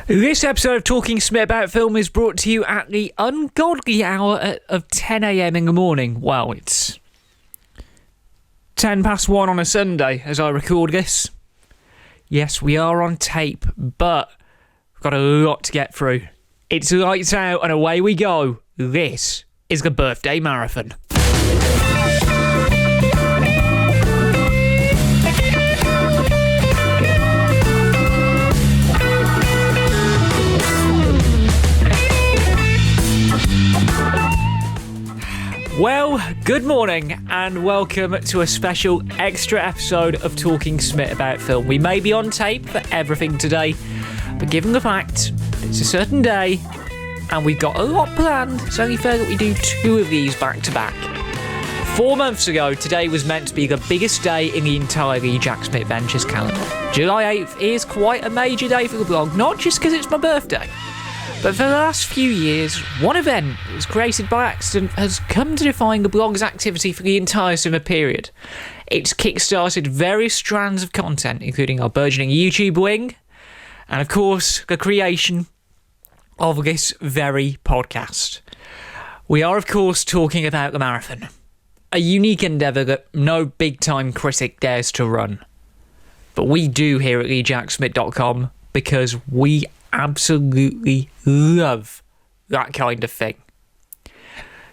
This episode of Talking Smit About Film is brought to you at the ungodly hour of 10 a.m. in the morning. Well, it's 10 past 1 on a Sunday as I record this. Yes, we are on tape, but we've got a lot to get through. It's lights out and away we go. This is the birthday marathon. Well, good morning and welcome to a special extra episode of Talking Smit About Film. We may be on tape for everything today, but given the fact it's a certain day and we've got a lot planned, it's only fair that we do two of these back to back. 4 months ago, today was meant to be the biggest day in the entire TheJackSmit Ventures calendar. July 8th is quite a major day for the blog, not just because it's my birthday. But for the last few years, one event that was created by accident has come to define the blog's activity for the entire summer period. It's kickstarted various strands of content, including our burgeoning YouTube wing, and of course, the creation of this very podcast. We are, of course, talking about the marathon, a unique endeavour that no big-time critic dares to run. But we do here at TheJackSmit.com because we absolutely love that kind of thing.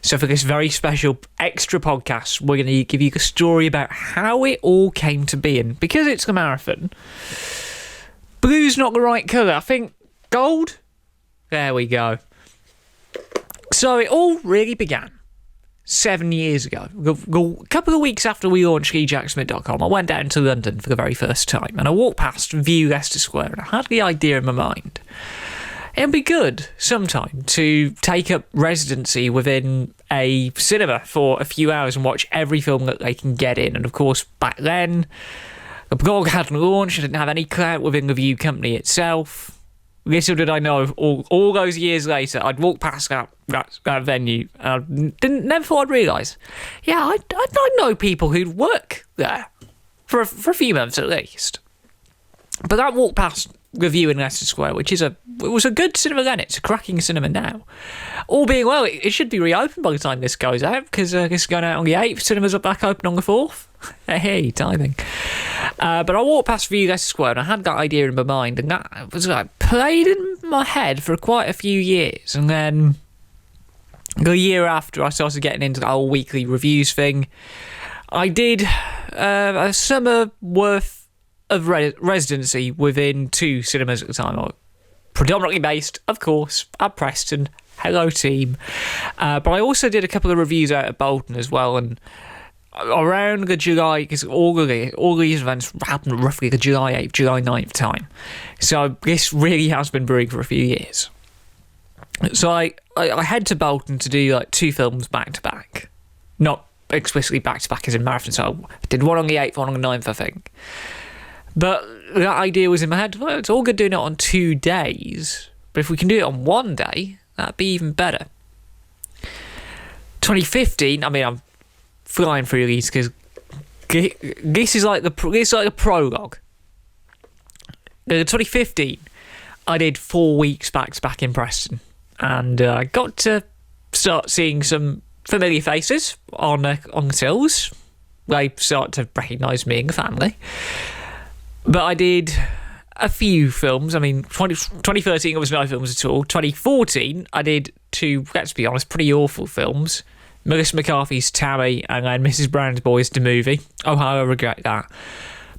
So for this very special extra podcast, we're going to give you the story about how it all came to be. And because it's a marathon, blue's not the right colour. I think gold? There we go. So it all really began 7 years ago. A couple of weeks after we launched TheJackSmit.com, I went down to London for the very first time and I walked past View Leicester Square and I had the idea in my mind. It'd be good sometime to take up residency within a cinema for a few hours and watch every film that they can get in. And of course, back then, the blog hadn't launched, I didn't have any clout within the View company itself. Little did I know, all those years later, I'd walk past that venue and never thought I'd realise, I know people who'd work there for a few months at least. But that walk past the View in Leicester Square, it was a good cinema then, it's a cracking cinema now. All being well, it should be reopened by the time this goes out, because this is going out on the 8th, cinemas are back open on the 4th. Hey, timing. But I walked past View Leicester Square and I had that idea in my mind, and that was played in my head for quite a few years. And then the year after I started getting into the whole weekly reviews thing, I did a summer worth of residency within two cinemas at the time. Predominantly based, of course, at Preston. Hello, team. But I also did a couple of reviews out at Bolton as well, and around the July, because all these events happened roughly the July 8th, July 9th time. So this really has been brewing for a few years. So I head to Bolton to do like two films back to back. Not explicitly back to back as in marathon, so I did one on the 8th, one on the 9th, I think. But that idea was in my head, well, it's all good doing it on 2 days, but if we can do it on 1 day, that'd be even better. 2015, I mean, I'm flying through these because this is like a prologue. 2015, I did 4 weeks back to back in Preston, and I got to start seeing some familiar faces on the tills. They start to recognise me and the family. But I did a few films. I mean, 2013 there was no films at all. 2014, I did two, let's be honest, pretty awful films. Melissa McCarthy's Tammy and then Mrs. Brown's Boys, the movie. Oh, how I regret that.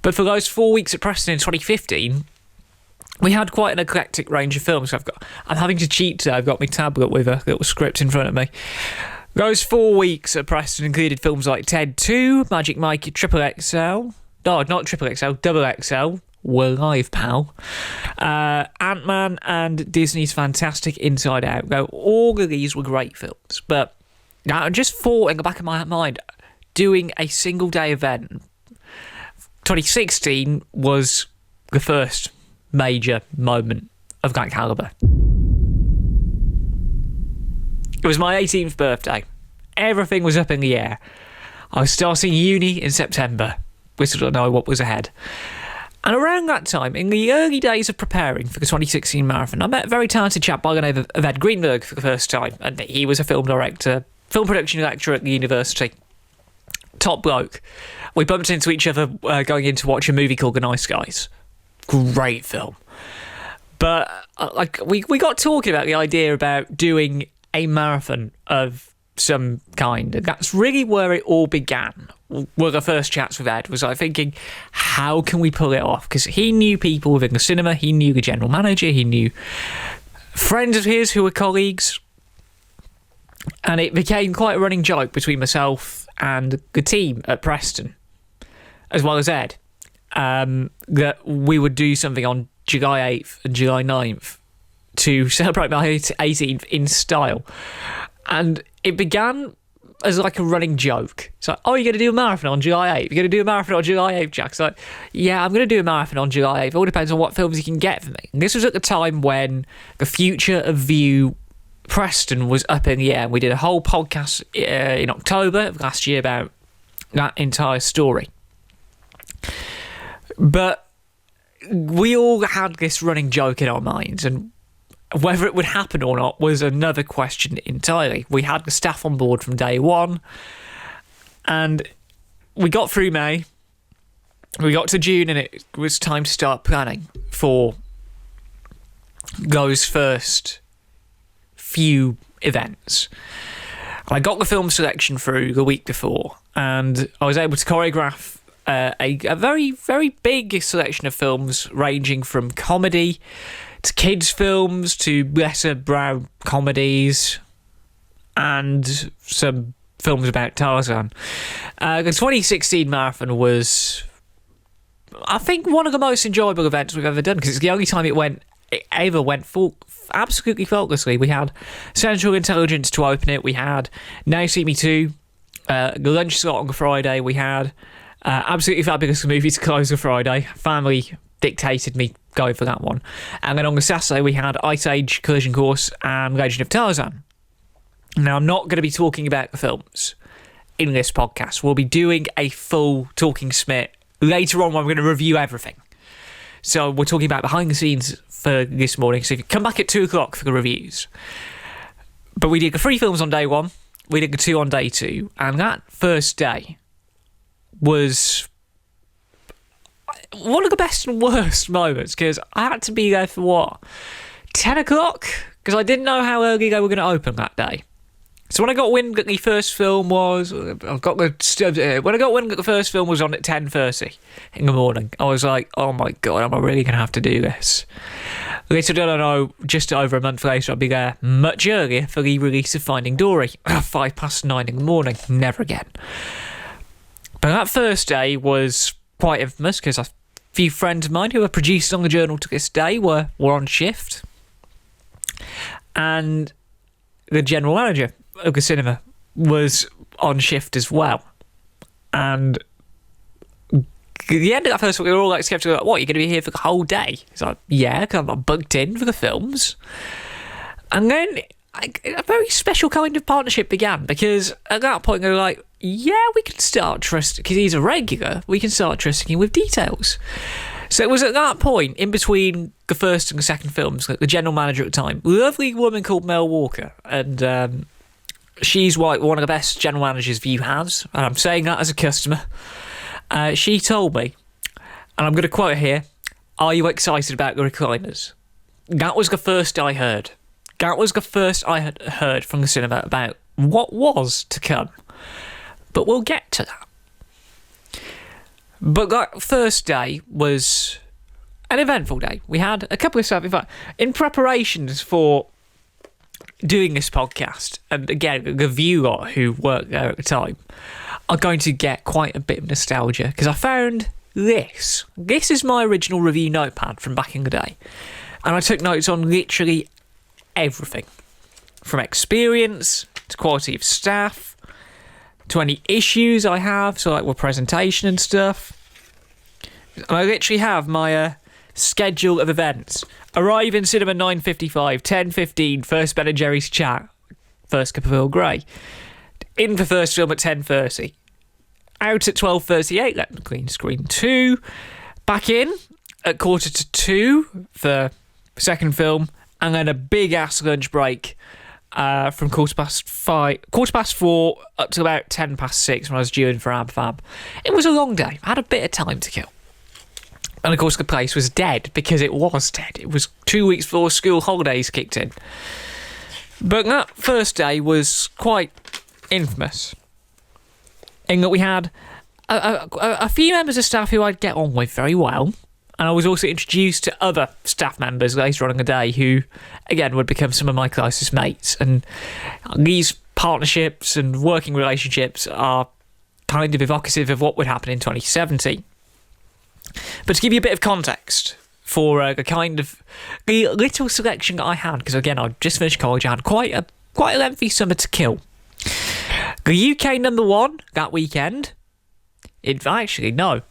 But for those 4 weeks at Preston in 2015, we had quite an eclectic range of films. I'm having to cheat today. I've got my tablet with a little script in front of me. Those 4 weeks at Preston included films like Ted 2, Magic Mike Triple XL. No, not Triple XL, Double XL. We're live, pal. Ant-Man and Disney's fantastic Inside Out. Now, all of these were great films, but I just thought in the back of my mind, doing a single day event, 2016 was the first major moment of that calibre. It was my 18th birthday. Everything was up in the air. I was starting uni in September. We still don't know what was ahead. And around that time, in the early days of preparing for the 2016 marathon, I met a very talented chap by the name of Ed Greenberg for the first time. And he was a film director, film production lecturer at the university. Top bloke. We bumped into each other going in to watch a movie called The Nice Guys. Great film. But we got talking about the idea about doing a marathon of some kind. And that's really where it all began. Well, the first chats with Ed was like thinking, how can we pull it off? Because he knew people within the cinema, he knew the general manager, he knew friends of his who were colleagues, and it became quite a running joke between myself and the team at Preston, as well as Ed, that we would do something on July 8th and July 9th to celebrate my 18th in style. And it began as like a running joke. It's like, oh, you're going to do a marathon on July 8th? You're going to do a marathon on July 8th, Jack? It's like, yeah, I'm going to do a marathon on July 8th. It all depends on what films you can get for me. And this was at the time when the future of View Preston was up in the air. We did a whole podcast in October of last year about that entire story. But we all had this running joke in our minds, and whether it would happen or not was another question entirely. We had the staff on board from day one, and we got through May, we got to June, and it was time to start planning for those first few events. I got the film selection through the week before, and I was able to choreograph a very, very big selection of films ranging from comedy to kids' films, to lesser brow comedies, and some films about Tarzan. The 2016 marathon was, I think, one of the most enjoyable events we've ever done, because it's the only time it ever went absolutely faultlessly. We had Central Intelligence to open it, we had Now See Me 2, the lunch slot on the Friday, we had Absolutely Fabulous movie to close the Friday. Family dictated me going for that one. And then on the Saturday we had Ice Age, Collision Course and Legend of Tarzan. Now, I'm not going to be talking about the films in this podcast. We'll be doing a full Talking Smit later on when we're going to review everything. So we're talking about behind the scenes for this morning. So if you come back at 2 o'clock for the reviews. But we did the 3 films on day 1. We did the 2 on day 2. And that first day was one of the best and worst moments, because I had to be there for 10 o'clock, because I didn't know how early they were going to open that day. So when I got wind that the first film was on at 10:30 in the morning, I was like, oh my god, am I really going to have to do this? Little did I know, just over a month later, I'd be there much earlier for the release of Finding Dory, 9:05 in the morning. Never again. But that first day was quite infamous, because a few friends of mine who are producers on the journal to this day were on shift. And the general manager of the cinema was on shift as well. And at the end of that first week, we were all like skeptical, like, what, you're going to be here for the whole day? It's like, yeah, because I'm not booked in for the films. And then a very special kind of partnership began, because at that point they were like, yeah, we can start trusting, because he's a regular, we can start trusting him with details. So it was at that point, in between the first and the second films, that the general manager at the time, a lovely woman called Mel Walker, and she's like one of the best general managers View has, and I'm saying that as a customer. She told me, and I'm going to quote here, "Are you excited about the recliners?" That was the first I heard. That was the first I had heard from the cinema about what was to come. But we'll get to that. But that first day was an eventful day. We had a couple of stuff. In fact, in preparations for doing this podcast, and again, the View lot who worked there at the time are going to get quite a bit of nostalgia, because I found this. This is my original review notepad from back in the day. And I took notes on literally everything. From experience, to quality of staff, to any issues I have, so like with presentation and stuff. And I literally have my schedule of events. Arrive in cinema 9:55, 10:15, first Ben and Jerry's chat, first cup of Earl Grey. In for first film at 10:30. Out at 12:38, let the green screen 2. Back in at 1:45 for the second film, and then a big-ass lunch break from 4:15 up to about 6:10 when I was due in for Ab Fab. It was a long day. I had a bit of time to kill. And of course the place was dead, because it was dead. It was 2 weeks before school holidays kicked in. But that first day was quite infamous, in that we had a few members of staff who I'd get on with very well, and I was also introduced to other staff members later on in the day who, again, would become some of my closest mates. And these partnerships and working relationships are kind of evocative of what would happen in 2070. But to give you a bit of context for the little selection that I had, because again, I just finished college, I had quite a lengthy summer to kill. The UK number one that weekend. Actually, no.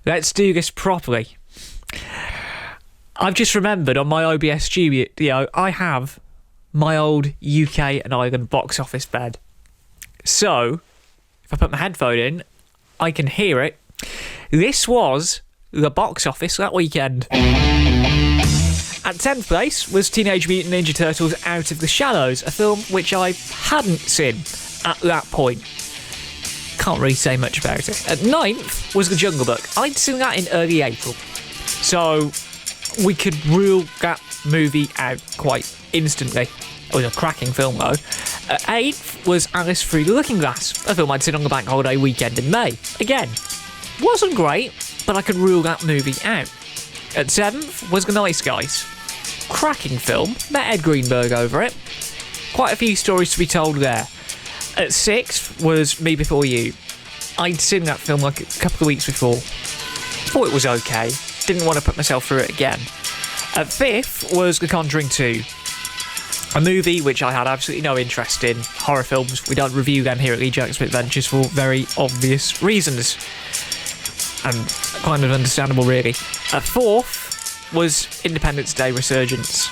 Let's do this properly. I've just remembered on my OBS studio, I have my old UK and Ireland box office bed. So, if I put my headphone in, I can hear it. This was the box office that weekend. At 10th place was Teenage Mutant Ninja Turtles Out of the Shadows, a film which I hadn't seen at that point. Can't really say much about it. At 9th was The Jungle Book. I'd seen that in early April, so we could rule that movie out quite instantly. It was a cracking film though. At 8th was Alice Through the Looking Glass, a film I'd seen on the bank holiday weekend in May. Again, wasn't great, but I could rule that movie out. At 7th was The Nice Guys. Cracking film, met Ed Greenberg over it. Quite a few stories to be told there. At 6th was Me Before You. I'd seen that film like a couple of weeks before. Thought it was okay. Didn't want to put myself through it again. At 5th was The Conjuring 2. A movie which I had absolutely no interest in. Horror films, we don't review them here at TheJackSmit Ventures for very obvious reasons. And kind of understandable, really. At 4th was Independence Day Resurgence.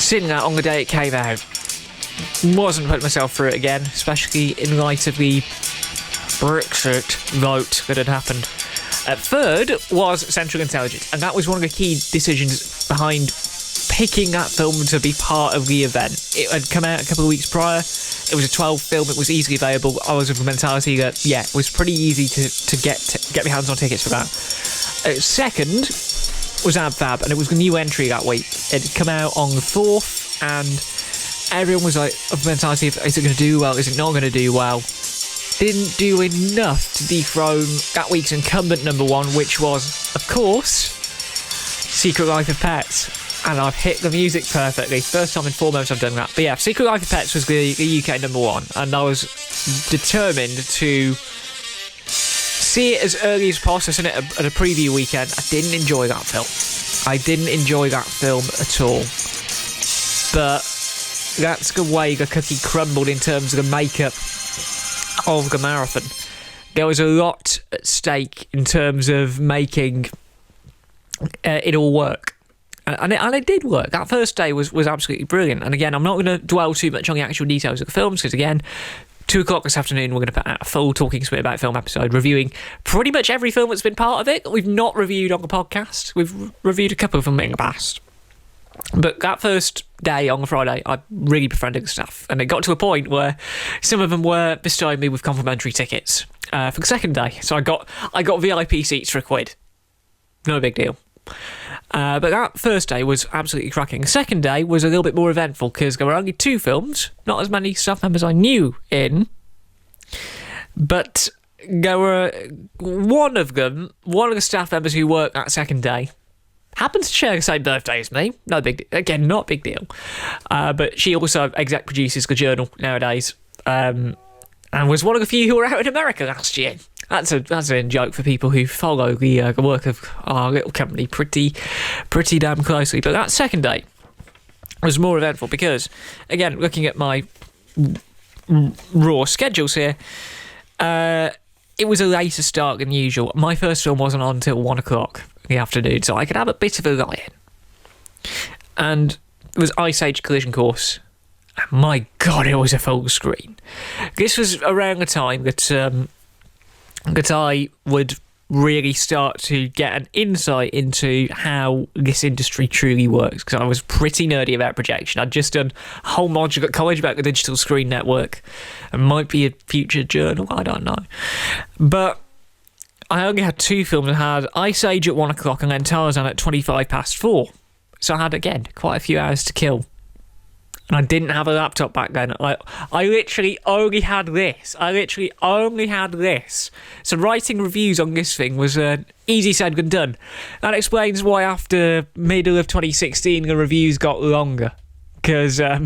Seen that on the day it came out. Wasn't putting myself through it again, especially in light of the Brexit vote that had happened. At 3rd was Central Intelligence, and that was one of the key decisions behind picking that film to be part of the event. It had come out a couple of weeks prior. It was a 12 film, it was easily available. I was of the mentality that, yeah, it was pretty easy to get my hands on tickets for that. At 2nd was Ab Fab, and it was the new entry that week. It had come out on the 4th, and everyone was like, of the mentality of, is it going to do well, is it not going to do well? Didn't do enough to dethrone that week's incumbent number one, which was, of course, Secret Life of Pets. And I've hit the music perfectly. First time in 4 months I've done that. But yeah, Secret Life of Pets was the UK number one, and I was determined to see it as early as possible. I seen it at a preview weekend. I didn't enjoy that film. I didn't enjoy that film at all. But that's the way the cookie crumbled in terms of the makeup of the marathon. There was a lot at stake in terms of making it all work. And it did work. That first day was absolutely brilliant. And again, I'm not going to dwell too much on the actual details of the films, because again, 2 o'clock this afternoon, we're going to put out a full Talking Smit About Film episode, reviewing pretty much every film that's been part of it that we've not reviewed on the podcast. We've reviewed a couple of them in the past. But that first day on the Friday, I really befriended the staff. And it got to a point where some of them were bestowing me with complimentary tickets for the second day. So I got VIP seats for £1. No big deal. But that first day was absolutely cracking. The second day was a little bit more eventful, because there were only 2 films, not as many staff members I knew in, but there were one of the staff members who worked that second day happens to share the same birthday as me. No big, again, not a big deal. But she also exec produces the Journal nowadays, and was one of the few who were out in America last year. That's a joke for people who follow the work of our little company pretty damn closely. But that second day was more eventful because, again, looking at my raw schedules here, it was a later start than usual. My first film wasn't on until 1 o'clock in the afternoon, so I could have a bit of a lie-in. And it was Ice Age Collision Course. And my God, it was a full screen. This was around the time that I would really start to get an insight into how this industry truly works, because I was pretty nerdy about projection. I'd just done a whole module at college about the digital screen network. It might be a future journal, I don't know. But I only had 2 films. I had Ice Age at 1 o'clock and then Tarzan at 4:25. So I had, again, quite a few hours to kill. And I didn't have a laptop back then. I literally only had this. So writing reviews on this thing was easy said than done. That explains why after middle of 2016 the reviews got longer. Because they're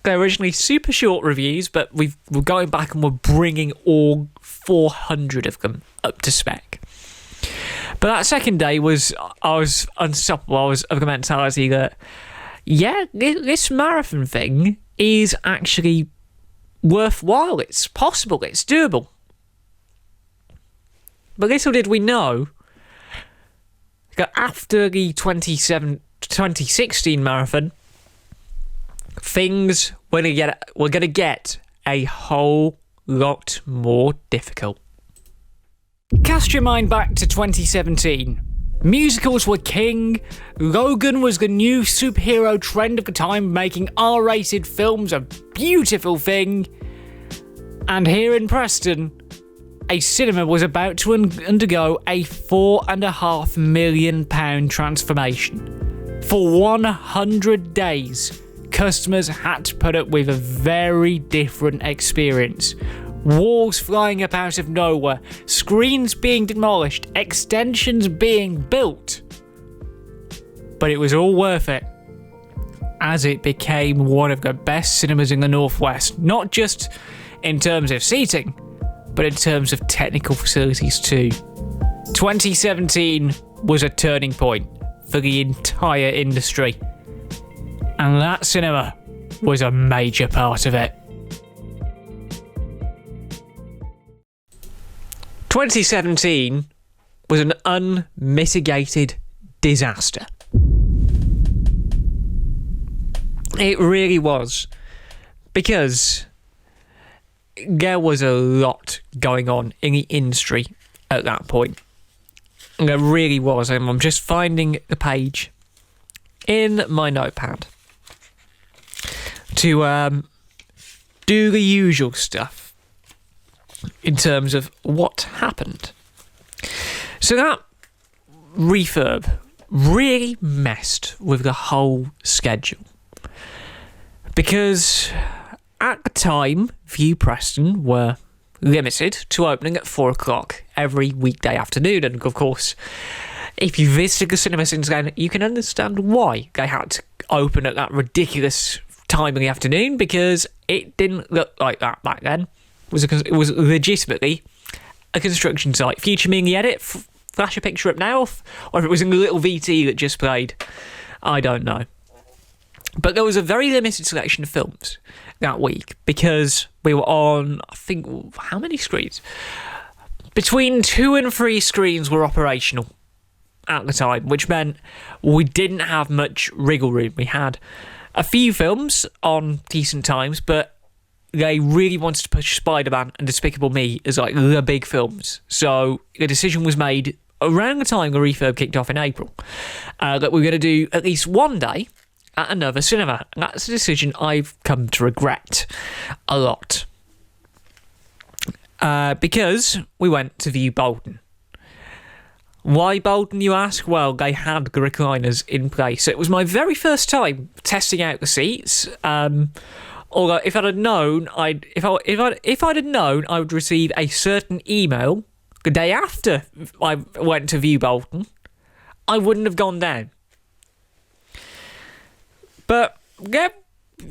originally super short reviews, but we're going back and we're bringing all 400 of them up to spec. But that second day I was unstoppable. I was of the mentality that, yeah, this marathon thing is actually worthwhile. It's possible. It's doable. But little did we know that after the 2016 marathon, things were going to get a whole lot more difficult. Cast your mind back to 2017. Musicals were king. Logan was the new superhero trend of the time, making R-rated films a beautiful thing. And here in Preston, a cinema was about to undergo a £4.5 million transformation. For 100 days, customers had to put up with a very different experience. Walls flying up out of nowhere, screens being demolished, extensions being built. But it was all worth it, as it became one of the best cinemas in the Northwest, not just in terms of seating, but in terms of technical facilities too. 2017 was a turning point for the entire industry, and that cinema was a major part of it. 2017 was an unmitigated disaster. It really was. Because there was a lot going on in the industry at that point. There really was. And I'm just finding the page in my notepad to do the usual stuff in terms of what happened. So that refurb really messed with the whole schedule. Because at the time, View Preston were limited to opening at 4 o'clock every weekday afternoon. And of course, if you visited the cinema since then, you can understand why they had to open at that ridiculous time in the afternoon, because it didn't look like that back then. It was legitimately a construction site. Future me in the edit, flash a picture up now, or if it was in the little VT that just played, I don't know. But there was a very limited selection of films that week, because we were on, I think, how many screens? Between 2 and 3 screens were operational at the time, which meant we didn't have much wriggle room. We had a few films on decent times, but they really wanted to push Spider-Man and Despicable Me as like the big films. So the decision was made around the time the refurb kicked off in April that we're going to do at least one day at another cinema. And that's a decision I've come to regret a lot. Because we went to view Bolton. Why Bolton, you ask? Well, they had the recliners in place. So it was my very first time testing out the seats. Although if I'd have known, if I'd have known I would receive a certain email the day after I went to view Bolton, I wouldn't have gone down. But yeah,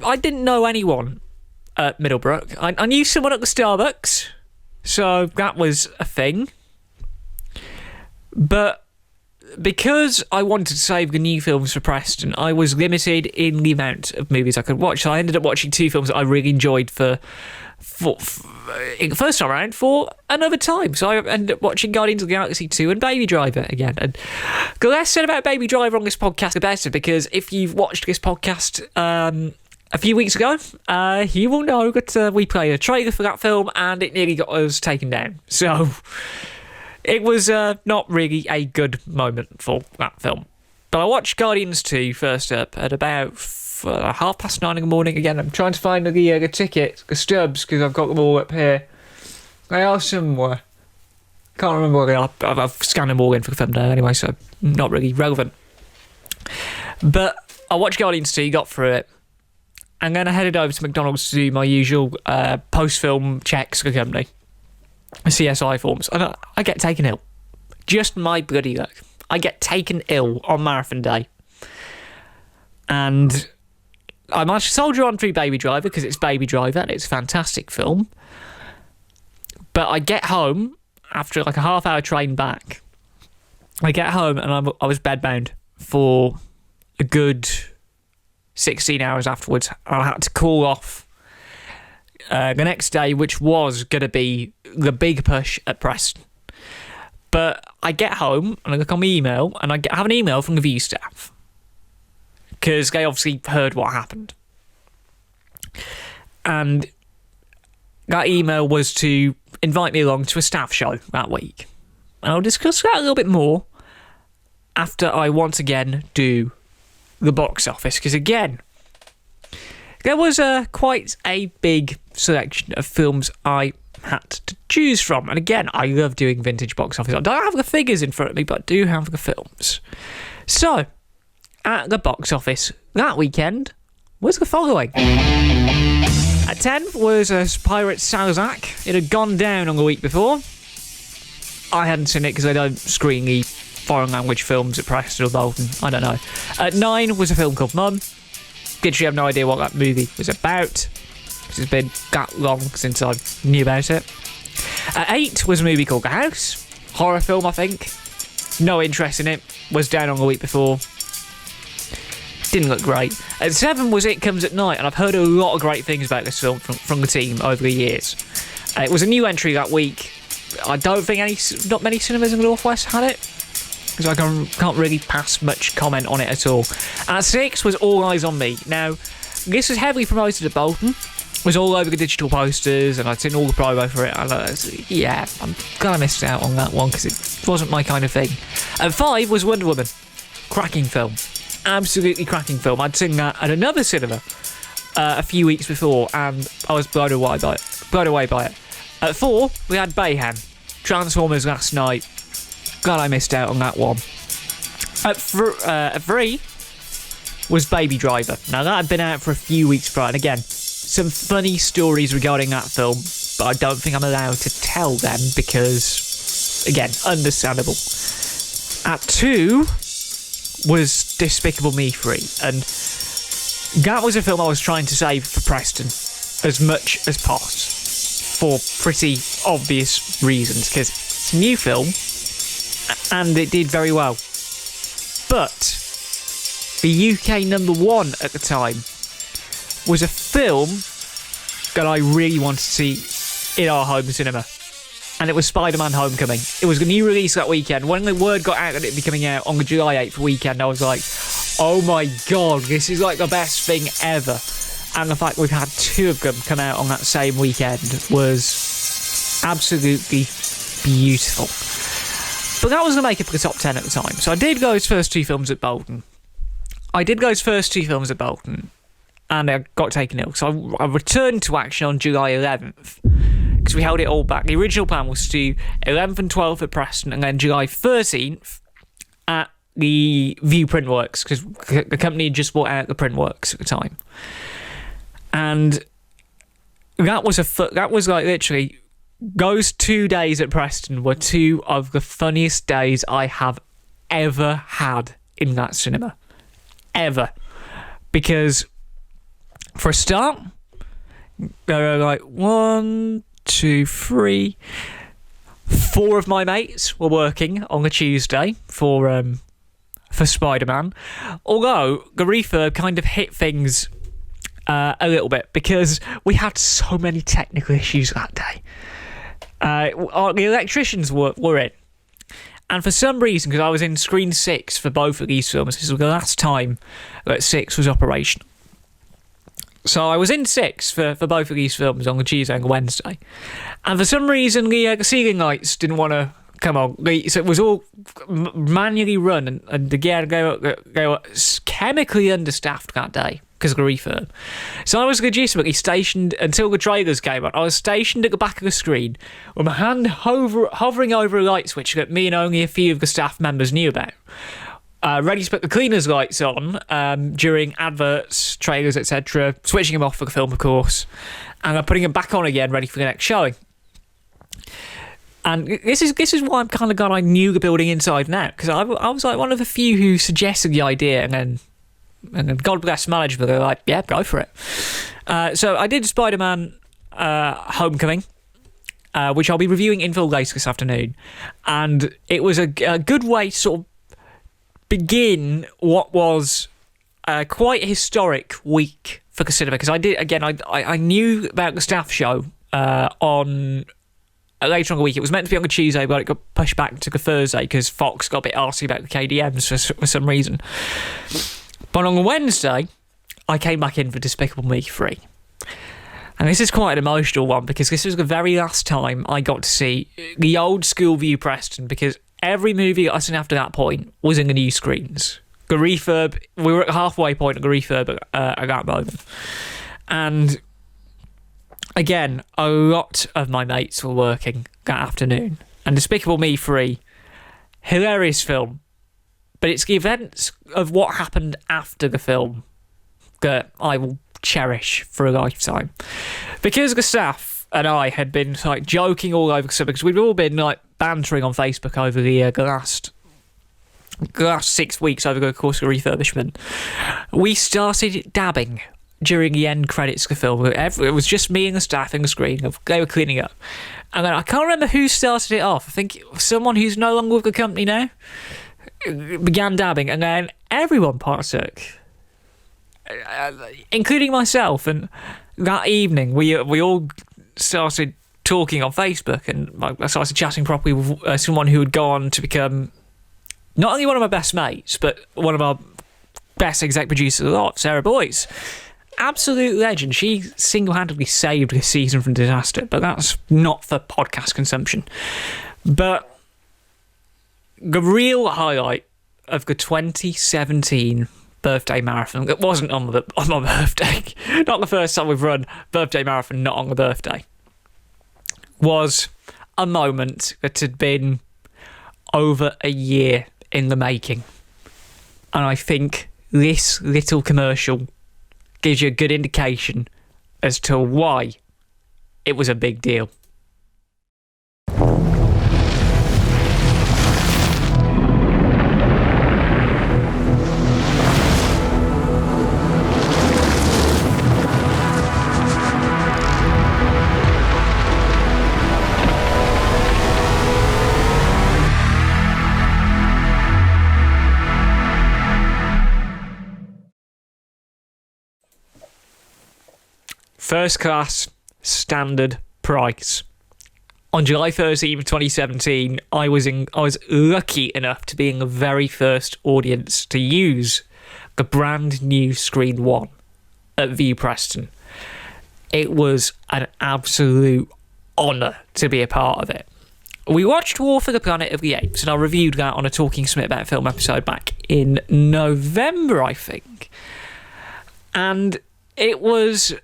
I didn't know anyone at Middlebrook. I knew someone at the Starbucks, so that was a thing. But because I wanted to save the new films for Preston, I was limited in the amount of movies I could watch. So I ended up watching 2 films that I really enjoyed for the first time around for another time. So I ended up watching Guardians of the Galaxy 2 and Baby Driver again. And the less said about Baby Driver on this podcast, the better, because if you've watched this podcast a few weeks ago, you will know that we played a trailer for that film and it nearly got us taken down. So it was not really a good moment for that film. But I watched Guardians 2 first up at about 9:30 in the morning. Again, I'm trying to find the ticket, the stubs, because I've got them all up here. They are somewhere. Can't remember where they are. I've scanned them all in for the film now anyway, so not really relevant. But I watched Guardians 2, got through it, and then I headed over to McDonald's to do my usual post-film checks for the company, CSI forms. And I get taken ill. Just my bloody luck. I get taken ill on marathon day. And I managed to soldier on through Baby Driver, because it's Baby Driver and it's a fantastic film. But I get home after like a half-hour train back. I get home and I was bedbound for a good 16 hours afterwards. I had to call off the next day, which was going to be the big push at Preston. But I get home and I look on my email and I have an email from the View staff, because they obviously heard what happened. And that email was to invite me along to a staff show that week. And I'll discuss that a little bit more after I once again do the box office, because again, there was quite a big selection of films I had to choose from. And again, I love doing vintage box office. I don't have the figures in front of me, but I do have the films. So, at the box office that weekend was the following. At 10 was Pirate Salazar. It had gone down on the week before. I hadn't seen it because they don't screen the foreign language films at Preston or Bolton. I don't know. At 9 was a film called Mum. Literally have no idea what that movie was about, because it's been that long since I knew about it. At 8 was a movie called The House. Horror film, I think. No interest in it. Was down on the week before. Didn't look great. At 7 was It Comes at Night, and I've heard a lot of great things about this film from the team over the years. It was a new entry that week. I don't think not many cinemas in the Northwest had it, because I can't really pass much comment on it at all. At 6 was All Eyes on Me. Now, this was heavily promoted at Bolton. It was all over the digital posters, and I'd seen all the promo for it. And I'm glad I missed out on that one, because it wasn't my kind of thing. At 5 was Wonder Woman. Cracking film. Absolutely cracking film. I'd seen that at another cinema a few weeks before, and I was blown away by it. At 4, we had Bayhem. Transformers Last Night. Glad I missed out on that one. At 3 was Baby Driver. Now, that had been out for a few weeks prior, and again, some funny stories regarding that film, but I don't think I'm allowed to tell them because, again, understandable. At 2 was Despicable Me 3, and that was a film I was trying to save for Preston as much as possible, for pretty obvious reasons, because it's a new film and it did very well. But the UK number 1 at the time was a film that I really wanted to see in our home cinema, and it was Spider-Man Homecoming. It was a new release that weekend. When the word got out that it'd be coming out on the July 8th weekend, I was like, oh my god, this is like the best thing ever. And the fact we've had 2 of them come out on that same weekend was absolutely beautiful. But that was the makeup of the top 10 at the time. So I did those first 2 films at Bolton. And I got taken ill. So I returned to action on July 11th, because we held it all back. The original plan was to do 11th and 12th at Preston, and then July 13th at the View Printworks, because the company had just bought out the Printworks at the time. And that was like literally, those 2 days at Preston were 2 of the funniest days I have ever had in that cinema. Ever. Because, for a start, there were like 1, 2, 3, 4 of my mates were working on a Tuesday for Spider-Man. Although the refurb kind of hit things a little bit, because we had so many technical issues that day. The electricians were in, and for some reason, because I was in screen 6 for both of these films, this was the last time that 6 was operational. So I was in 6 for both of these films on the Tuesday and the Wednesday, and for some reason the ceiling lights didn't want to come on. So it was all manually run, and again, they were chemically understaffed that day because of the refurb. So I was legitimately stationed until the trailers came on. I was stationed at the back of the screen with my hand hovering over a light switch that me and only a few of the staff members knew about. Ready to put the cleaners lights on during adverts, trailers, etc. Switching them off for the film, of course, and putting them back on again, ready for the next showing. And this is why I'm kind of glad I knew the building inside and out, because I was like one of the few who suggested the idea, and then God bless management, they're like, yeah, go for it. So I did Spider-Man Homecoming, which I'll be reviewing in full later this afternoon, and it was a good way to sort of begin what was quite a historic week for the cinema, because I knew about the staff show on later on the week. It was meant to be on the Tuesday, but it got pushed back to the Thursday because Fox got a bit arsy about the KDMs for some reason. But on the Wednesday, I came back in for Despicable Me 3. And this is quite an emotional one, because this was the very last time I got to see the old school view Preston, because every movie I seen after that point was in the new screens. The refurb, we were at the halfway point of the refurb at that moment. And again, a lot of my mates were working that afternoon. And Despicable Me 3, hilarious film. But it's the events of what happened after the film that I will cherish for a lifetime. Because the staff and I had been like joking all over the summer, because we'd all been like bantering on Facebook over the last 6 weeks over the course of the refurbishment. We started dabbing during the end credits of the film. It was just me and the staff in the screen. They were cleaning up. And then I can't remember who started it off. I think someone who's no longer with the company now began dabbing, and then everyone partook, including myself. And that evening, we all started talking on Facebook, and I started chatting properly with someone who would go on to become not only one of my best mates, but one of our best exec producers alive, Sarah Boyce. Absolute legend. She single-handedly saved this season from disaster, but that's not for podcast consumption. But the real highlight of the 2017 birthday marathon, it wasn't on my birthday, not the first time we've run birthday marathon not on the birthday, was a moment that had been over a year in the making. And I think this little commercial gives you a good indication as to why it was a big deal. First class, standard price. On July 13th, 2017, I was lucky enough to be in the very first audience to use the brand new Screen 1 at View Preston. It was an absolute honour to be a part of it. We watched War for the Planet of the Apes, and I reviewed that on a Talking Smit About Film episode back in November, I think. And it was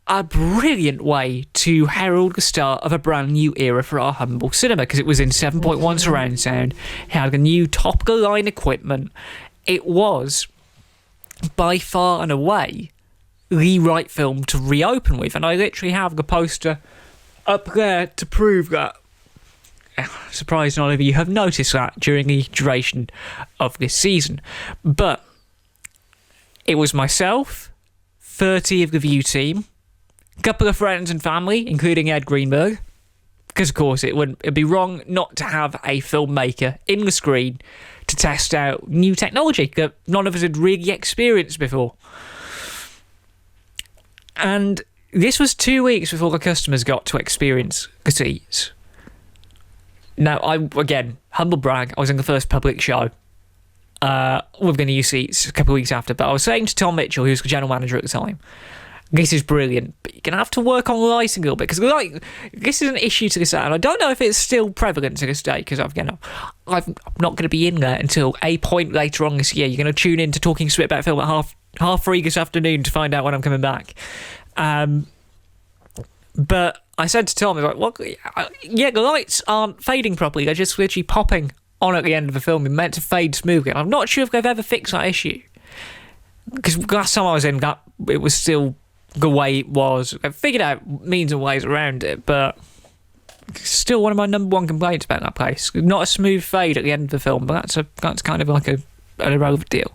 a brilliant way to herald the start of a brand new era for our humble cinema, because it was in 7.1 surround sound, it had the new top-of-the-line equipment. It was, by far and away, the right film to reopen with, and I literally have the poster up there to prove that. Surprised none of you have noticed that during the duration of this season. But it was myself, 30 of the View team, a couple of friends and family, including Ed Greenberg, because of course it'd be wrong not to have a filmmaker in the screen to test out new technology that none of us had really experienced before. And this was 2 weeks before the customers got to experience the seats. Now, again, humble brag, I was in the first public show with the new seats a couple of weeks after, but I was saying to Tom Mitchell, who was the general manager at the time, this is brilliant, but you're going to have to work on lighting a little bit, because like, this is an issue to this day, and I don't know if it's still prevalent to this day, because I'm not going to be in there until a point later on this year. You're going to tune in to Talking Smit About Film at half 3 this afternoon to find out when I'm coming back. But I said to Tom, like, well, yeah, the lights aren't fading properly, they're just literally popping on at the end of the film. They're meant to fade smoothly, and I'm not sure if they've ever fixed that issue, because last time I was in, it was still the way it was. I figured out means and ways around it, but still one of my number one complaints about that place. Not a smooth fade at the end of the film, but that's kind of like an irrelevant deal.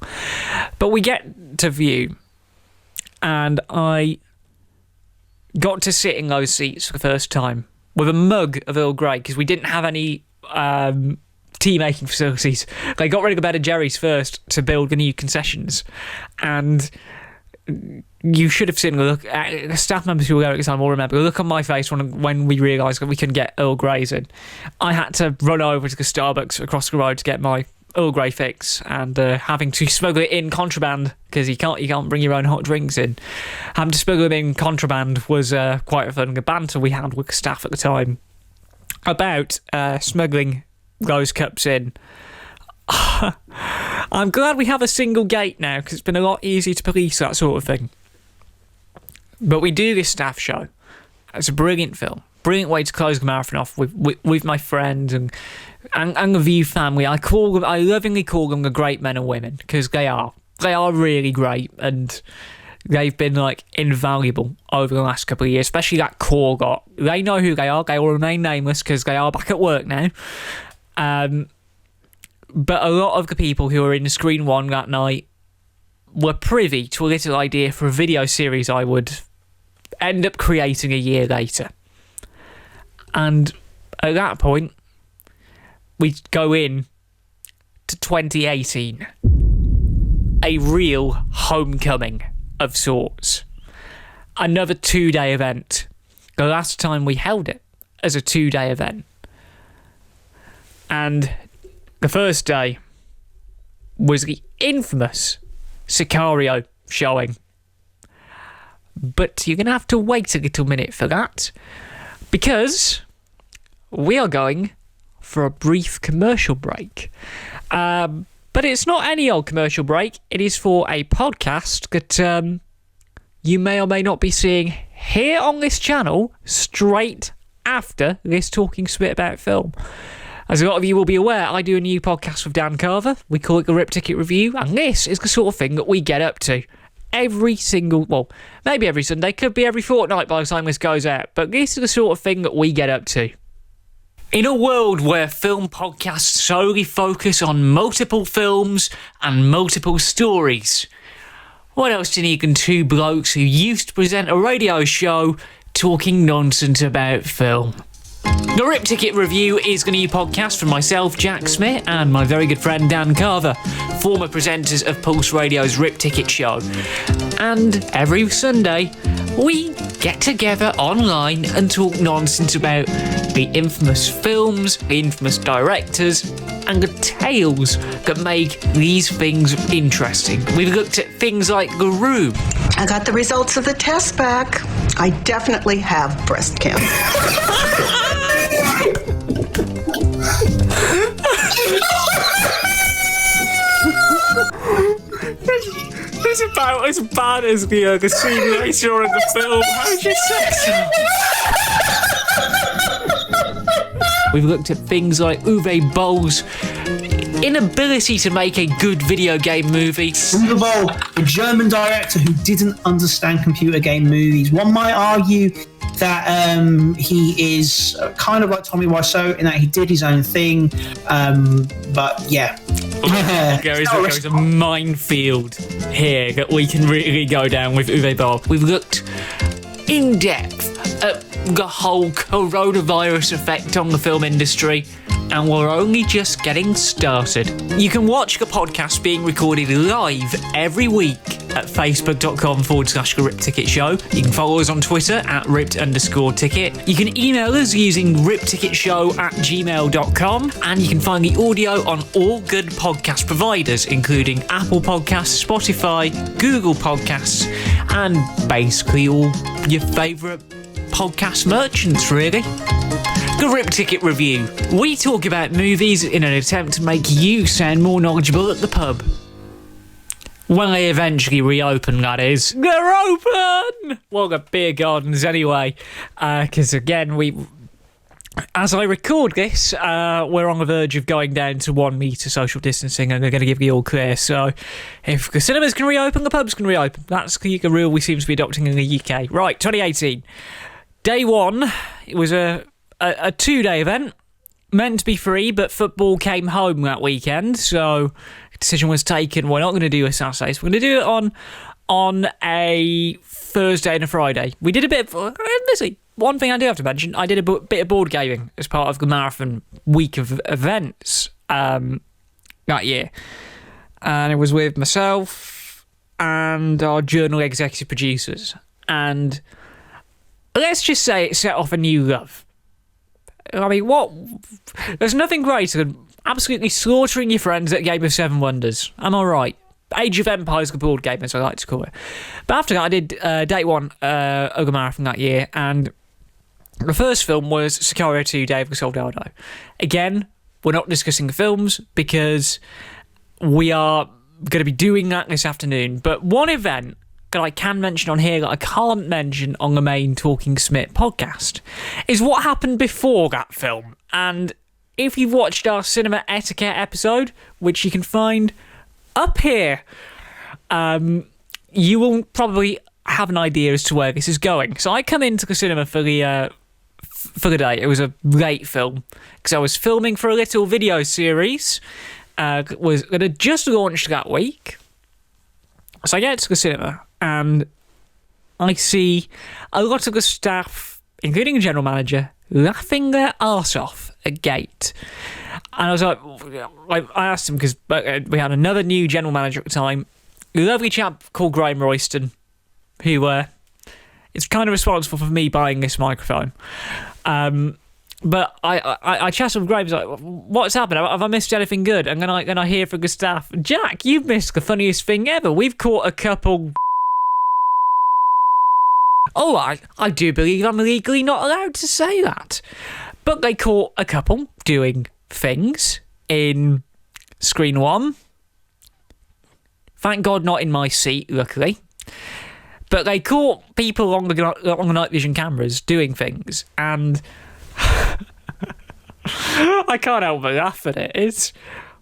But we get to view, and I got to sit in those seats for the first time with a mug of Earl Grey, because we didn't have any tea-making facilities. They got rid of the Ben & Jerry's first to build the new concessions, and you should have seen the look. The staff members who were there at the time will remember the look on my face when we realised that we couldn't get Earl Greys in. I had to run over to the Starbucks across the road to get my Earl Grey fix, and having to smuggle it in contraband, because you can't bring your own hot drinks in. Having to smuggle them in contraband was quite a fun banter we had with the staff at the time about smuggling those cups in. I'm glad we have a single gate now, because it's been a lot easier to police that sort of thing. But we do this staff show. It's a brilliant film. Brilliant way to close the marathon off with my friends and the View family. I lovingly call them the great men and women, because they are really great, and they've been like invaluable over the last couple of years, especially that core lot. They know who they are. They will remain nameless because they are back at work now. But a lot of the people who were in Screen 1 that night were privy to a little idea for a video series I would end up creating a year later. And at that point, we go in to 2018. A real homecoming of sorts. Another 2-day event. The last time we held it as a 2-day event. And the first day was the infamous Sicario showing. But you're going to have to wait a little minute for that, because we are going for a brief commercial break. But it's not any old commercial break. It is for a podcast that you may or may not be seeing here on this channel straight after this Talking Smit About Film. As a lot of you will be aware, I do a new podcast with Dan Carver. We call it the Rip Ticket Review, and this is the sort of thing that we get up to maybe every Sunday, could be every fortnight by the time this goes out, but this is the sort of thing that we get up to. In a world where film podcasts solely focus on multiple films and multiple stories, what else do you need than two blokes who used to present a radio show talking nonsense about film? The Rip Ticket Review is the new podcast from myself, TheJackSmit, and my very good friend Dan Carver, former presenters of Pulse Radio's Rip Ticket show. And every Sunday, we get together online and talk nonsense about the infamous films, the infamous directors, and the tales that make these things interesting. We've looked at things like The Room. I got the results of the test back. I definitely have breast cancer. It's about as bad as the scene later on in the film. How's your sex? We've looked at things like Uwe Boll's inability to make a good video game movie. Uwe Boll, a German director who didn't understand computer game movies. One might argue that he is kind of like Tommy Wiseau in that he did his own thing, but yeah. There's a minefield here that we can really go down with Uwe Boll. We've looked in depth at the whole coronavirus effect on the film industry, and we're only just getting started. You can watch the podcast being recorded live every week at facebook.com/RipTicket Show. You can follow us on Twitter at ripped_ticket. You can email us using ripticketshow@gmail.com, and you can find the audio on all good podcast providers, including Apple Podcasts, Spotify, Google Podcasts, and basically all your favourite podcast merchants, really. The Rip Ticket Review. We talk about movies in an attempt to make you sound more knowledgeable at the pub. When they eventually reopen, that is. They're open! Well, the beer gardens anyway. Because again, as I record this, we're on the verge of going down to 1 metre social distancing, and they're going to give the all clear. So if the cinemas can reopen, the pubs can reopen. That's the rule we seem to be adopting in the UK. Right, 2018. Day one, it was a 2-day event, meant to be free, but football came home that weekend, so the decision was taken, we're not going to do a Saturday, so we're going to do it on a Thursday and a Friday. We did a bit of... One thing I do have to mention, I did a bit of board gaming as part of the marathon week of events that year. And it was with myself and our journal executive producers. And let's just say it set off a new love. I mean, there's nothing greater than absolutely slaughtering your friends at Game of Seven Wonders. Am I right? Age of Empires, the board game, as I like to call it. But after that, I did day one of the marathon that year, and the first film was Sicario 2, Day of the Soldado. Again, we're not discussing the films because we are going to be doing that this afternoon. But one event that I can mention on here that I can't mention on the main Talking Smit podcast is what happened before that film. And if you've watched our Cinema Etiquette episode, which you can find up here, you will probably have an idea as to where this is going. So I come into the cinema for the day. It was a late film because I was filming for a little video series that had just launched that week. So I get to the cinema and I see a lot of the staff, including the general manager, laughing their arse off at gate. And I was like, I asked him, because we had another new general manager at the time, a lovely chap called Graham Royston, who is kind of responsible for me buying this microphone. But I chatted with Graham, like, what's happened? Have I missed anything good? And then I hear from the staff, Jack, you've missed the funniest thing ever. We've caught a couple... Oh, I do believe I'm legally not allowed to say that. But they caught a couple doing things in screen one. Thank God not in my seat, luckily. But they caught people on the night vision cameras doing things, and I can't help but laugh at it.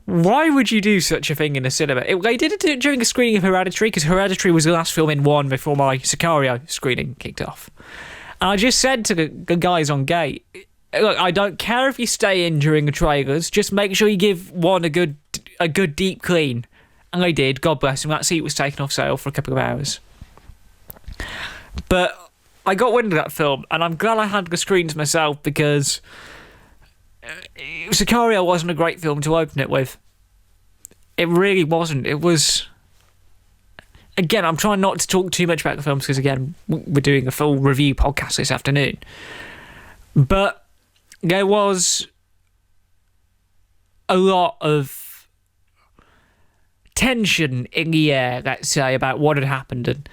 Why would you do such a thing in a cinema? They did it during a screening of Hereditary, because Hereditary was the last film in one before my Sicario screening kicked off. And I just said to the guys on gate, look, I don't care if you stay in during the trailers, just make sure you give one a good deep clean. And they did, God bless them. That seat was taken off sale for a couple of hours. But I got wind of that film, and I'm glad I had the screens myself, because Sicario wasn't a great film to open it with. It really wasn't. It was... Again, I'm trying not to talk too much about the films, because, again, we're doing a full review podcast this afternoon. But there was a lot of tension in the air, let's say, about what had happened, and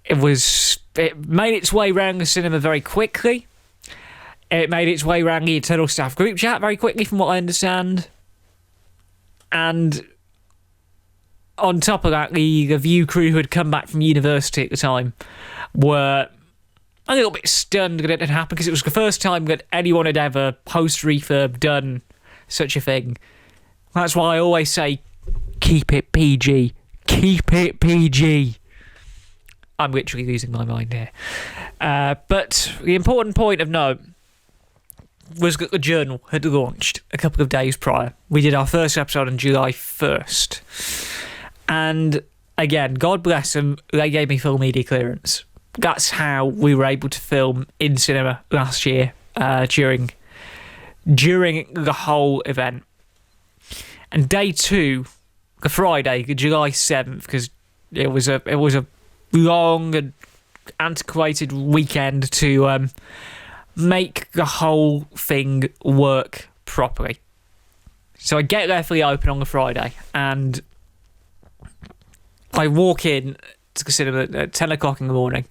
it made its way around the cinema very quickly. It made its way around the internal staff group chat very quickly, from what I understand. And on top of that, the View crew who had come back from university at the time were a little bit stunned that it had happened, because it was the first time that anyone had ever post-refurb done such a thing. That's why I always say, keep it PG. Keep it PG. I'm literally losing my mind here. But the important point of note was that the Journal had launched a couple of days prior. We did our first episode on July 1st. And again, God bless them, they gave me full media clearance. That's how we were able to film in cinema last year during the whole event. And day two, the Friday, July 7th, because it was a long and antiquated weekend to make the whole thing work properly. So I get there for the open on the Friday, and I walk in to the cinema at 10 o'clock in the morning,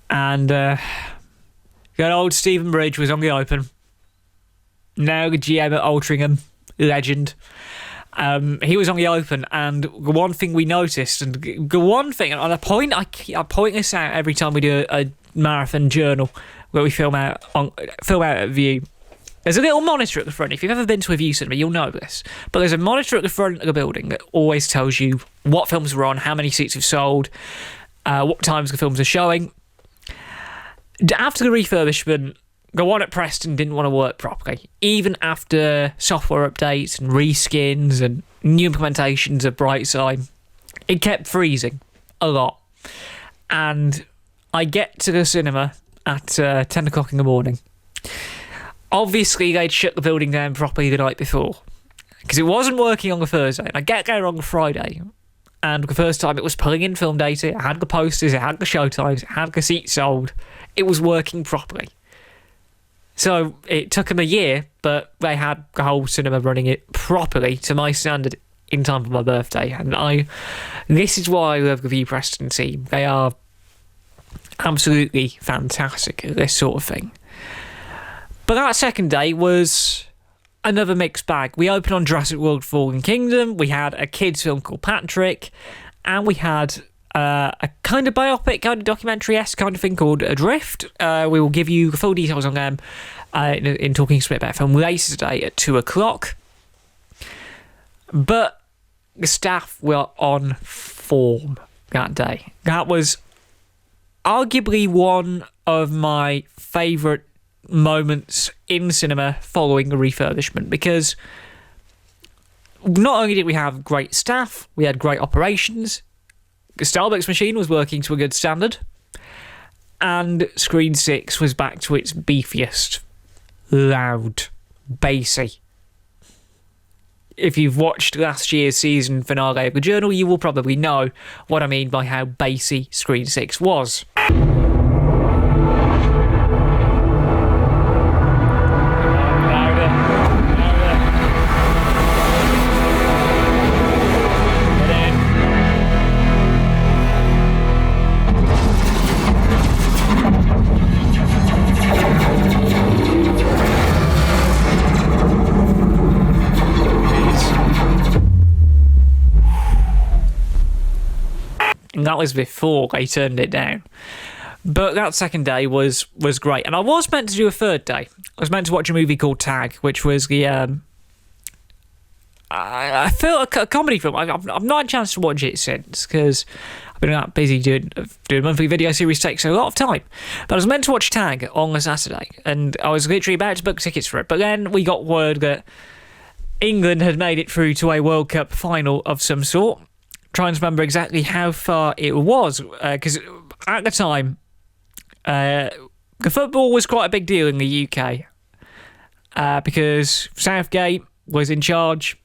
and good old Stephen Bridge was on the open. Now the GM at Altrincham, legend. He was on the open, and the one thing we noticed, and the one thing, and I point this out every time we do a marathon journal where we film out at View. There's a little monitor at the front. If you've ever been to a View cinema, you'll know this. But there's a monitor at the front of the building that always tells you what films were on, how many seats have sold, what times the films are showing. After the refurbishment, the one at Preston didn't want to work properly. Even after software updates and reskins and new implementations of Brightside, it kept freezing a lot. And I get to the cinema at 10 o'clock in the morning. Obviously, they'd shut the building down properly the night before, because it wasn't working on the Thursday. And I get there on the Friday, and the first time it was pulling in film data, it had the posters, it had the showtimes, it had the seats sold. It was working properly. So it took them a year, but they had the whole cinema running it properly to my standard in time for my birthday. And this is why I love the View Preston team. They are absolutely fantastic at this sort of thing. But that second day was another mixed bag. We opened on Jurassic World Fallen Kingdom, we had a kids film called Patrick, and we had a kind of biopic, kind of documentary-esque kind of thing called Adrift. We will give you the full details on them in Talking Smit about film later today at 2 o'clock. But the staff were on form that day. That was arguably one of my favourite moments in cinema following the refurbishment, because not only did we have great staff, we had great operations. The Starbucks machine was working to a good standard, and Screen 6 was back to its beefiest, loud, bassy. If you've watched last year's season finale of the Journal, you will probably know what I mean by how bassy Screen 6 was. And that was before they turned it down. But that second day was great. And I was meant to do a third day. I was meant to watch a movie called Tag, which was the... I felt a comedy film. I've not had a chance to watch it since, because I've been that busy doing a monthly video series, takes a lot of time. But I was meant to watch Tag on a Saturday, and I was literally about to book tickets for it. But then we got word that England had made it through to a World Cup final of some sort. Trying to remember exactly how far it was, because at the time, the football was quite a big deal in the UK, because Southgate was in charge.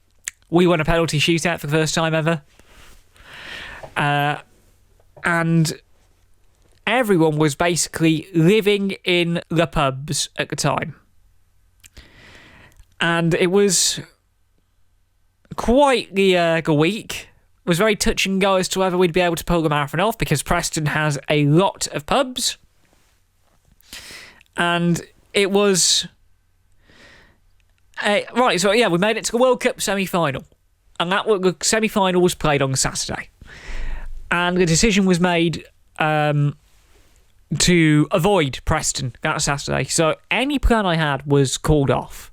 We won a penalty shootout for the first time ever, and everyone was basically living in the pubs at the time, and it was quite the week. Was very touch and go as to whether we'd be able to pull the marathon off, because Preston has a lot of pubs, and it was right. So yeah, we made it to the World Cup semi-final, and the semi-final was played on Saturday, and the decision was made to avoid Preston that Saturday. So any plan I had was called off.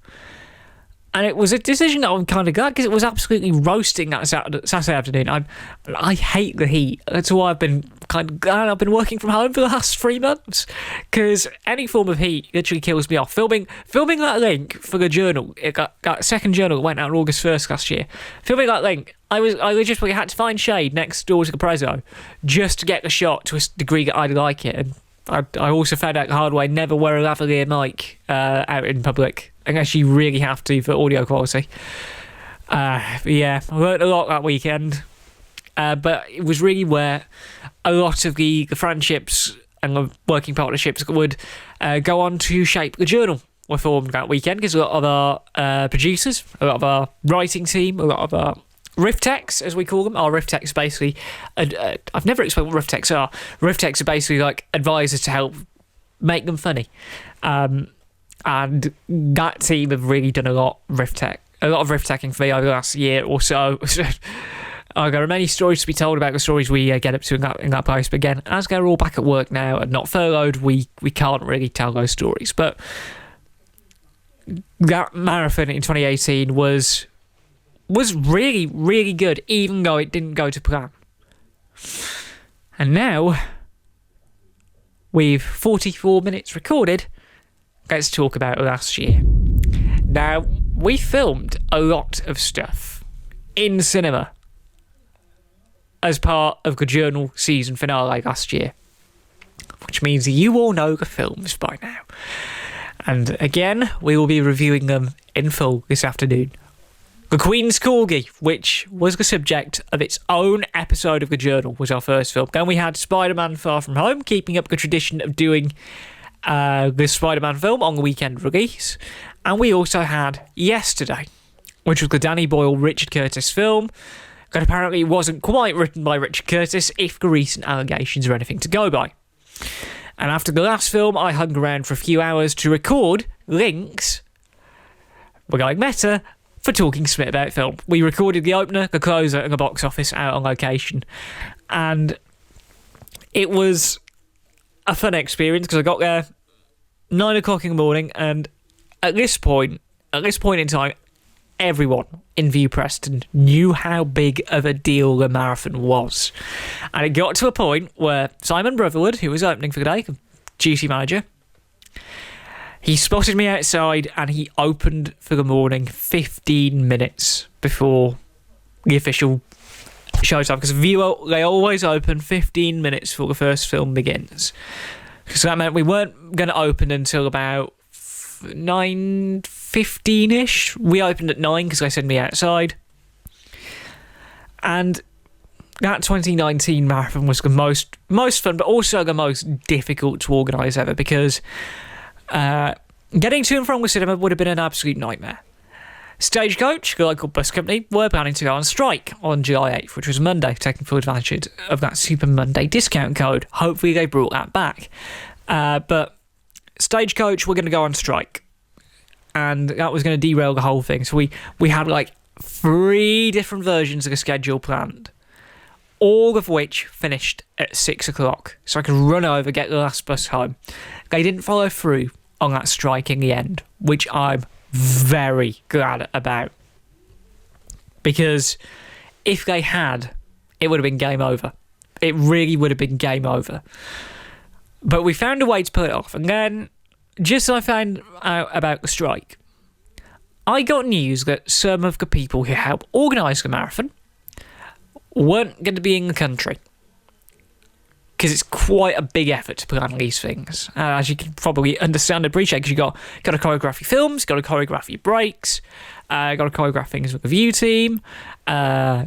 And it was a decision that I'm kind of glad, because it was absolutely roasting that Saturday afternoon. I hate the heat. That's why I've been kind of glad I've been working from home for the last 3 months, because any form of heat literally kills me off. Filming that link for the journal, that second journal that went out on August 1st last year. Filming that link, I legitimately had to find shade next door to the Prezzo just to get the shot to a degree that I'd like it. And I also found out the hard way, never wear a lavalier mic out in public, unless you really have to for audio quality. Yeah, I learned a lot that weekend. but it was really where a lot of the friendships and the working partnerships would go on to shape the journal were formed that weekend, because a lot of our producers, a lot of our writing team, a lot of our riff techs, as we call them. Our riff techs basically, I've never explained what riff techs are. Riff techs are basically like advisors to help make them funny. And that team have really done a lot of riff teching for me over the last year or so. There are many stories to be told about the stories we get up to in that place. But again, as they're all back at work now and not furloughed, we can't really tell those stories. But that marathon in 2018 was really, really good, even though it didn't go to plan. And now, with 44 minutes recorded, let's talk about last year. Now, we filmed a lot of stuff in cinema as part of the Journal season finale last year, which means you all know the films by now. And again, we will be reviewing them in full this afternoon. The Queen's Corgi, which was the subject of its own episode of the Journal, was our first film. Then we had Spider-Man Far From Home, keeping up the tradition of doing the Spider-Man film on the weekend release. And we also had Yesterday, which was the Danny Boyle, Richard Curtis film, that apparently wasn't quite written by Richard Curtis, if the recent allegations are anything to go by. And after the last film, I hung around for a few hours to record links, we're going meta, for Talking Smit about film. We recorded the opener, the closer, and the box office out on location. And it was a fun experience, because I got there 9 o'clock in the morning, and at this point in time, everyone in View Preston knew how big of a deal the marathon was. And it got to a point where Simon Brotherwood, who was opening for the day, duty manager, he spotted me outside and he opened for the morning 15 minutes before the official showtime. Because they always open 15 minutes before the first film begins. So that meant we weren't going to open until about 9:15ish. We opened at 9 because they sent me outside. And that 2019 marathon was the most fun, but also the most difficult to organise ever, because getting to and from the cinema would have been an absolute nightmare. Stagecoach, the local bus company, were planning to go on strike on July 8th, which was Monday, taking full advantage of that Super Monday discount code. Hopefully they brought that back. But Stagecoach were going to go on strike, and that was going to derail the whole thing. So we had like 3 different versions of the schedule planned, all of which finished at 6 o'clock, so I could run over, get the last bus home. They didn't follow through on that strike in the end, which I'm very glad about, because if they had, it would have been game over. It really would have been game over. But we found a way to pull it off. And then, just as I found out about the strike, I got news that some of the people who helped organise the marathon weren't going to be in the country, because it's quite a big effort to plan these things, as you can probably understand and appreciate, because you've got to choreograph your films, got to choreograph your breaks, got to choreograph things with the View team,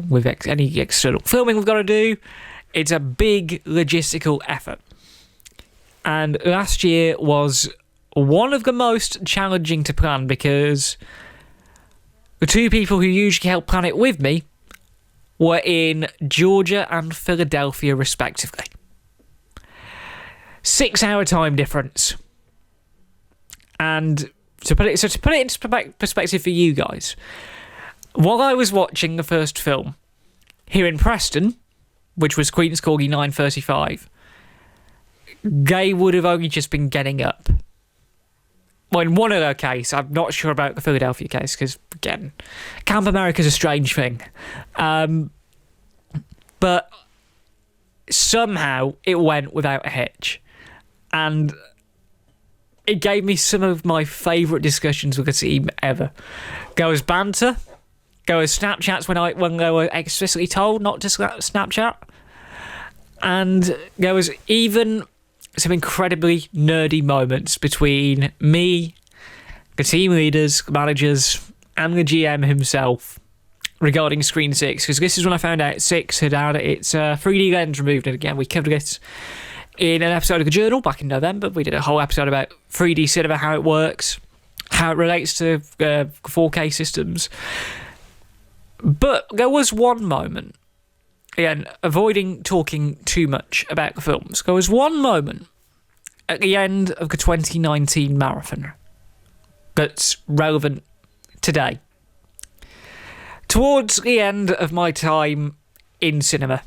with any external filming we've got to do. It's a big logistical effort. And last year was one of the most challenging to plan, because the 2 people who usually help plan it with me were in Georgia and Philadelphia, respectively. 6-hour time difference. And to put it into perspective for you guys, while I was watching the first film here in Preston, which was Queen's Corgi 9:35, they would have only just been getting up. Well, in one of their case, I'm not sure about the Philadelphia case, because, again, Camp America's a strange thing. But somehow it went without a hitch. And it gave me some of my favourite discussions with the team ever. There was banter. There was Snapchats when they were explicitly told not to Snapchat. And there was even some incredibly nerdy moments between me, the team leaders, managers, and the GM himself, regarding Screen 6, because this is when I found out 6 had had its 3D lens removed. And again, we covered this in an episode of The Journal back in November. We did a whole episode about 3D cinema, how it works, how it relates to 4K systems. But there was one moment, again, avoiding talking too much about the films, there was one moment at the end of the 2019 marathon that's relevant today. Towards the end of my time in cinema,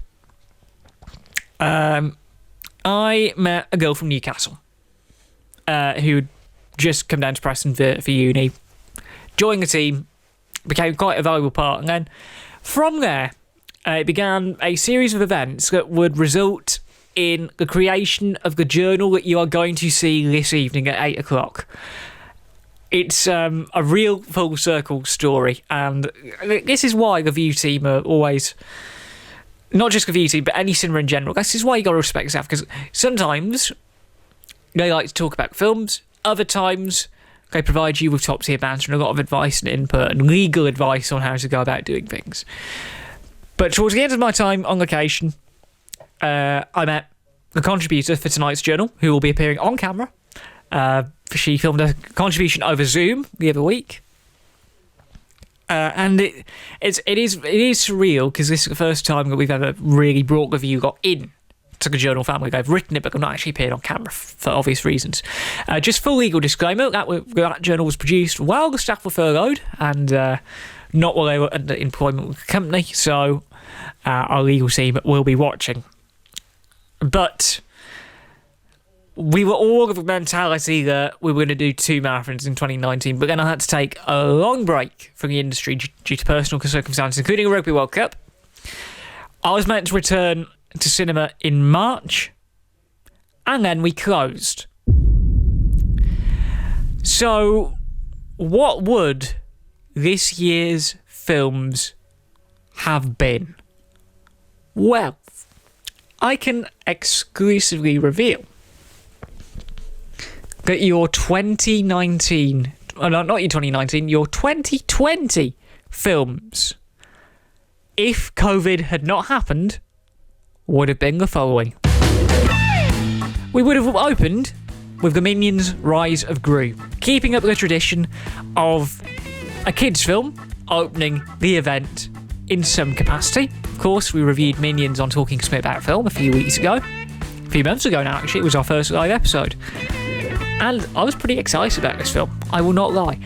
I met a girl from Newcastle who'd just come down to Preston for uni, joined the team, became quite a valuable part, and then from there it began a series of events that would result in the creation of the journal that you are going to see this evening at 8 o'clock. It's a real full circle story, and this is why the View team are always, not just the View team, but any cinema in general, this is why you got to respect staff, because sometimes they like to talk about films, other times they provide you with top tier banter and a lot of advice and input and legal advice on how to go about doing things. But towards the end of my time on location, I met the contributor for tonight's journal, who will be appearing on camera. She filmed a contribution over Zoom the other week, and it is surreal because this is the first time that we've ever really brought the View lot in to the journal family. They've written it, but they've not actually appeared on camera for obvious reasons. Just full legal disclaimer: that journal was produced while the staff were furloughed and not while they were under employment with the company. So our legal team will be watching, but we were all of the mentality that we were going to do 2 marathons in 2019, but then I had to take a long break from the industry due to personal circumstances, including a Rugby World Cup. I was meant to return to cinema in March, and then we closed. So, what would this year's films have been? Well, I can exclusively reveal that your 2019, not your 2019, your 2020 films, if COVID had not happened, would have been the following. We would have opened with the Minions Rise of Gru, keeping up the tradition of a kids' film opening the event in some capacity. Of course, we reviewed Minions on Talking Smit About Film a few months ago now actually. It was our first live episode. And I was pretty excited about this film, I will not lie.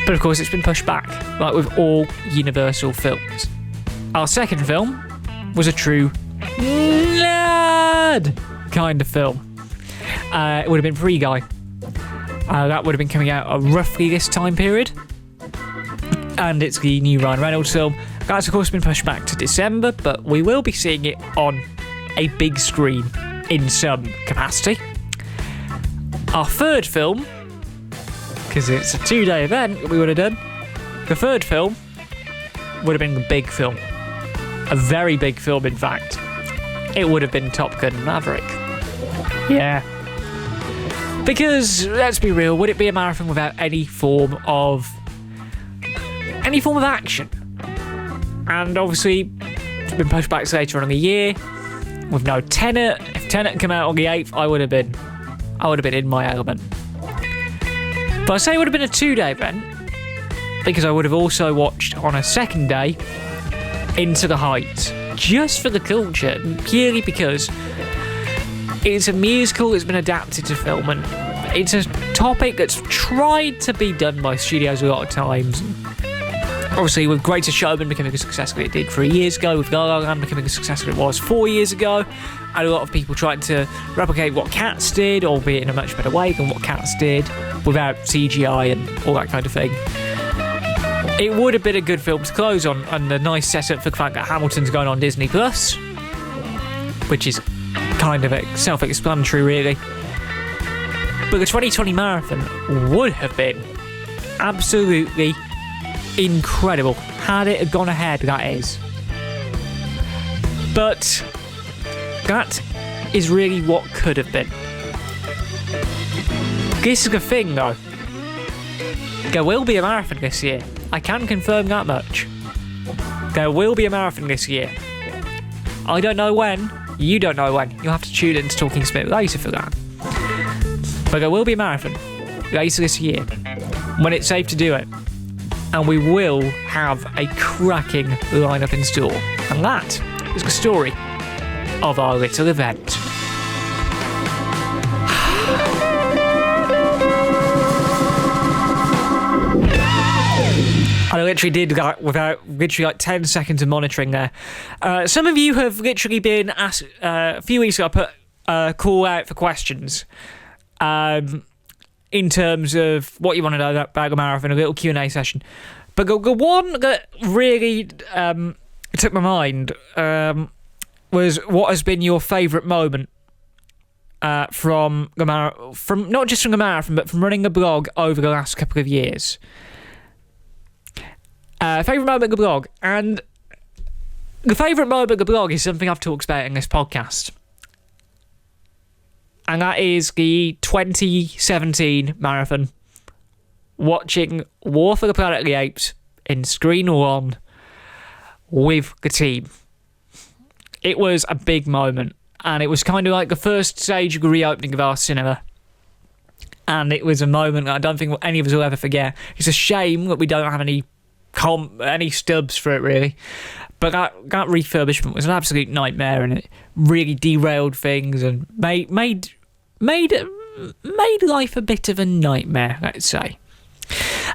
But of course it's been pushed back, like with all Universal films. Our second film was a true nerd kind of film. It would have been Free Guy. That would have been coming out roughly this time period. And it's the new Ryan Reynolds film. That's of course been pushed back to December, but we will be seeing it on a big screen in some capacity. Our third film, because it's a 2-day event that we would have done, the third film would have been the big film. A very big film, in fact. It would have been Top Gun Maverick. Yeah. Because, let's be real, would it be a marathon without any form of action? And obviously, it's been pushed back to later on in the year, with no Tenet. If Tenet had come out on the 8th, I would have been in my element. But I say it would have been a 2-day event because I would have also watched on a second day Into the Heights, just for the culture, purely because it's a musical that's been adapted to film, and it's a topic that's tried to be done by studios a lot of times. Obviously, with Greatest Showman becoming a success that it did 3 years ago, with La La Land becoming a success that it was 4 years ago, and a lot of people trying to replicate what Cats did, albeit in a much better way than what Cats did, without CGI and all that kind of thing. It would have been a good film to close on, and a nice setup for the fact that Hamilton's going on Disney+, which is kind of self-explanatory, really. But the 2020 marathon would have been absolutely incredible had it gone ahead, that is. But that is really what could have been. This is the thing, though. There will be a marathon this year. I can confirm that much. There will be a marathon this year. I don't know when. You don't know when. You'll have to tune in to Talking Smit later for that. But there will be a marathon later this year when it's safe to do it. And we will have a cracking lineup in store. And that is the story of our little event. I literally did that without literally 10 seconds of monitoring there. Some of you have literally been asked, a few weeks ago I put a call out for questions in terms of what you want to know about the marathon, a little Q&A session. But the one that really took my mind was what has been your favourite moment from not just from the marathon, but from running a blog over the last couple of years. Favourite moment of the blog. And the favourite moment of the blog is something I've talked about in this podcast. And that is the 2017 marathon. Watching War for the Planet of the Apes in Screen 1 with the team. It was a big moment. And it was kind of like the first stage of the reopening of our cinema. And it was a moment that I don't think any of us will ever forget. It's a shame that we don't have any stubs for it, really. But that refurbishment was an absolute nightmare, and it really derailed things and made life a bit of a nightmare, let's say.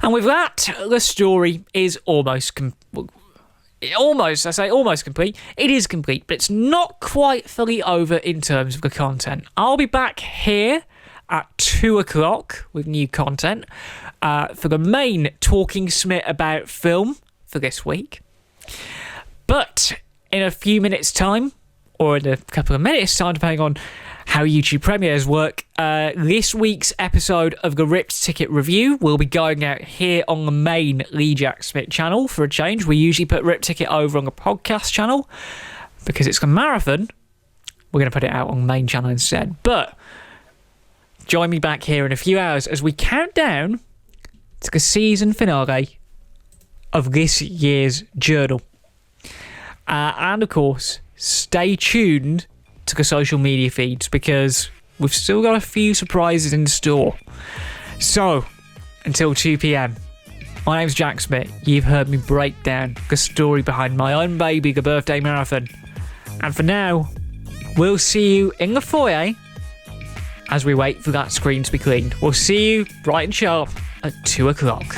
And with that, the story is almost complete. It is complete, but it's not quite fully over in terms of the content. I'll be back here at 2 o'clock with new content for the main Talking Smit about film for this week. But in a few minutes' time, or in a couple of minutes' time, depending on how YouTube premieres work, this week's episode of the Ripped Ticket review will be going out here on the main TheJackSmit channel for a change. We usually put Ripped Ticket over on the podcast channel. Because it's a marathon, we're going to put it out on the main channel instead. But join me back here in a few hours as we count down to the season finale of this year's journal. And of course, stay tuned to the social media feeds because we've still got a few surprises in store. So, until 2 p.m, my name's Jack Smit. You've heard me break down the story behind my own baby, the birthday marathon. And for now, we'll see you in the foyer as we wait for that screen to be cleaned. We'll see you bright and sharp at 2 o'clock.